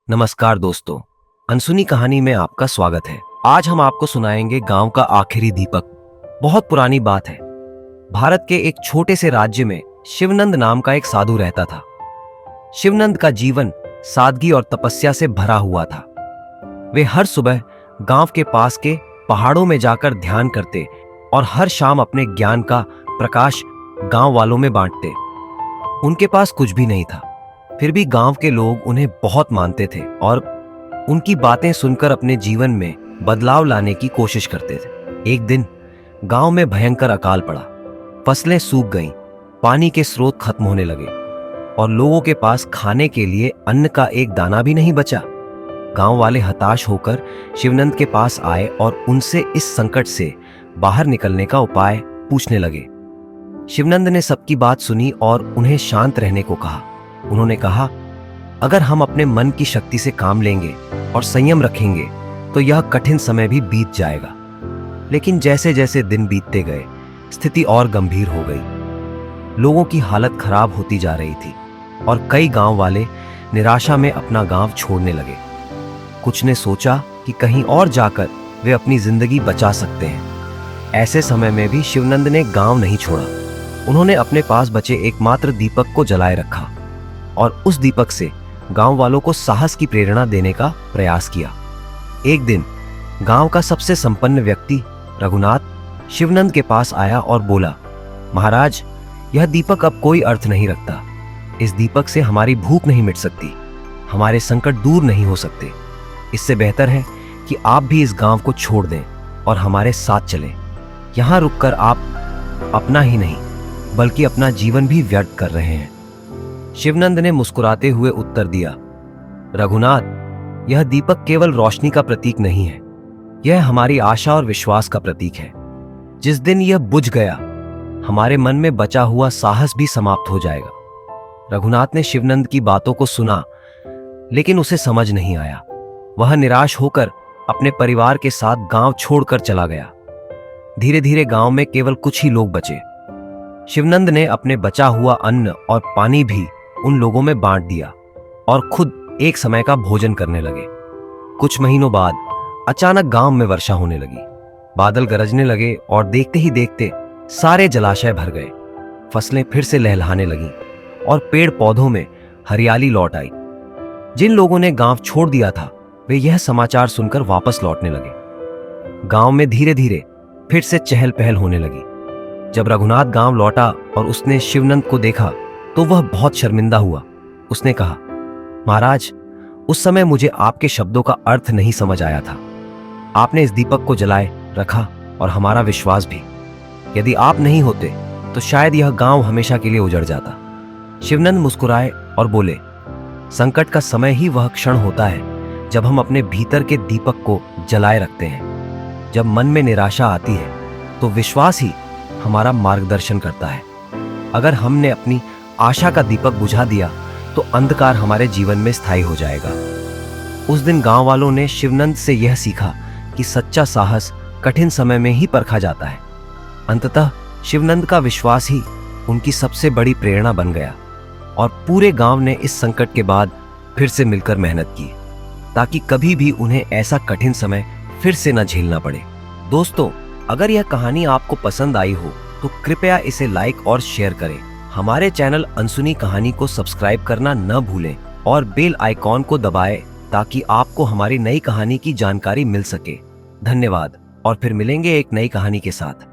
नमस्कार दोस्तों, अनसुनी कहानी में आपका स्वागत है। आज हम आपको सुनाएंगे गांव का आखिरी दीपक। बहुत पुरानी बात है। भारत के एक छोटे से राज्य में शिवनंद नाम का एक साधु रहता था। शिवनंद का जीवन सादगी और तपस्या से भरा हुआ था। वे हर सुबह गांव के पास के पहाड़ों में जाकर ध्यान करते और हर शाम अपने ज्ञान का प्रकाश गांव वालों में बांटते। उनके पास कुछ भी नहीं था, फिर भी गांव के लोग उन्हें बहुत मानते थे और उनकी बातें सुनकर अपने जीवन में बदलाव लाने की कोशिश करते थे। एक दिन गांव में भयंकर अकाल पड़ा। फसलें सूख गईं, पानी के स्रोत खत्म होने लगे और लोगों के पास खाने के लिए अन्न का एक दाना भी नहीं बचा। गांव वाले हताश होकर शिवनंद के पास आए और उनसे इस संकट से बाहर निकलने का उपाय पूछने लगे। शिवनंद ने सबकी बात सुनी और उन्हें शांत रहने को कहा। उन्होंने कहा, अगर हम अपने मन की शक्ति से काम लेंगे और संयम रखेंगे तो यह कठिन समय भी बीत जाएगा। लेकिन जैसे जैसे दिन बीतते गए, स्थिति और गंभीर हो गई। लोगों की हालत खराब होती जा रही थी और कई गांव वाले निराशा में अपना गांव छोड़ने लगे। कुछ ने सोचा कि कहीं और जाकर वे अपनी जिंदगी बचा सकते हैं। ऐसे समय में भी शिवनंद ने गांव नहीं छोड़ा। उन्होंने अपने पास बचे एकमात्र दीपक को जलाए रखा और उस दीपक से गांव वालों को साहस की प्रेरणा देने का प्रयास किया। एक दिन गांव का सबसे संपन्न व्यक्ति रघुनाथ शिवनंद के पास आया और बोला, महाराज, यह दीपक अब कोई अर्थ नहीं रखता। इस दीपक से हमारी भूख नहीं मिट सकती, हमारे संकट दूर नहीं हो सकते। इससे बेहतर है कि आप भी इस गांव को छोड़ दें और हमारे साथ चलें। यहां रुककर आप अपना ही नहीं बल्कि अपना जीवन भी व्यर्थ कर रहे हैं। शिवनंद ने मुस्कुराते हुए उत्तर दिया, रघुनाथ, यह दीपक केवल रोशनी का प्रतीक नहीं है, यह हमारी आशा और विश्वास का प्रतीक है। जिस दिन यह बुझ गया, हमारे मन में बचा हुआ साहस भी समाप्त हो जाएगा। रघुनाथ ने शिवनंद की बातों को सुना, लेकिन उसे समझ नहीं आया। वह निराश होकर अपने परिवार के साथ गांव छोड़कर चला गया। धीरे धीरे गांव में केवल कुछ ही लोग बचे। शिवनंद ने अपने बचा हुआ अन्न और पानी भी उन लोगों में बांट दिया और खुद एक समय का भोजन करने लगे। कुछ महीनों बाद अचानक गांव में वर्षा होने लगी। बादल गरजने लगे और देखते ही देखते सारे जलाशय भर गए। फसलें फिर से लहलहाने लगीं और पेड़ पौधों में हरियाली लौट आई। जिन लोगों ने गांव छोड़ दिया था, वे यह समाचार सुनकर वापस लौटने लगे। गांव में धीरे धीरे फिर से चहल पहल होने लगी। जब रघुनाथ गांव लौटा और उसने शिवनंद को देखा तो वह बहुत शर्मिंदा हुआ। उसने कहा, महाराज, उस समय मुझे आपके शब्दों का अर्थ नहीं समझ आया था। आपने इस दीपक को जलाए रखा और हमारा विश्वास भी। यदि आप नहीं होते तो शायद यह गांव हमेशा के लिए उजड़ जाता। शिवनंद मुस्कुराए और बोले, संकट का समय ही वह क्षण होता है जब हम अपने भीतर के दीपक को जलाए रखते हैं। जब मन में निराशा आती है तो विश्वास ही हमारा मार्गदर्शन करता है। अगर हमने अपनी आशा का दीपक बुझा दिया तो अंधकार हमारे जीवन में स्थायी हो जाएगा। उस दिन गांव वालों ने शिवनंद से यह सीखा कि सच्चा साहस कठिन समय में ही परखा जाता है। अंततः शिवनंद का विश्वास ही उनकी सबसे बड़ी प्रेरणा बन गया और पूरे गांव ने इस संकट के बाद फिर से मिलकर मेहनत की ताकि कभी भी उन्हें ऐसा कठिन समय फिर से न झेलना पड़े। दोस्तों, अगर यह कहानी आपको पसंद आई हो तो कृपया इसे लाइक और शेयर करें। हमारे चैनल अनसुनी कहानी को सब्सक्राइब करना न भूलें और बेल आइकॉन को दबाएं ताकि आपको हमारी नई कहानी की जानकारी मिल सके। धन्यवाद और फिर मिलेंगे एक नई कहानी के साथ।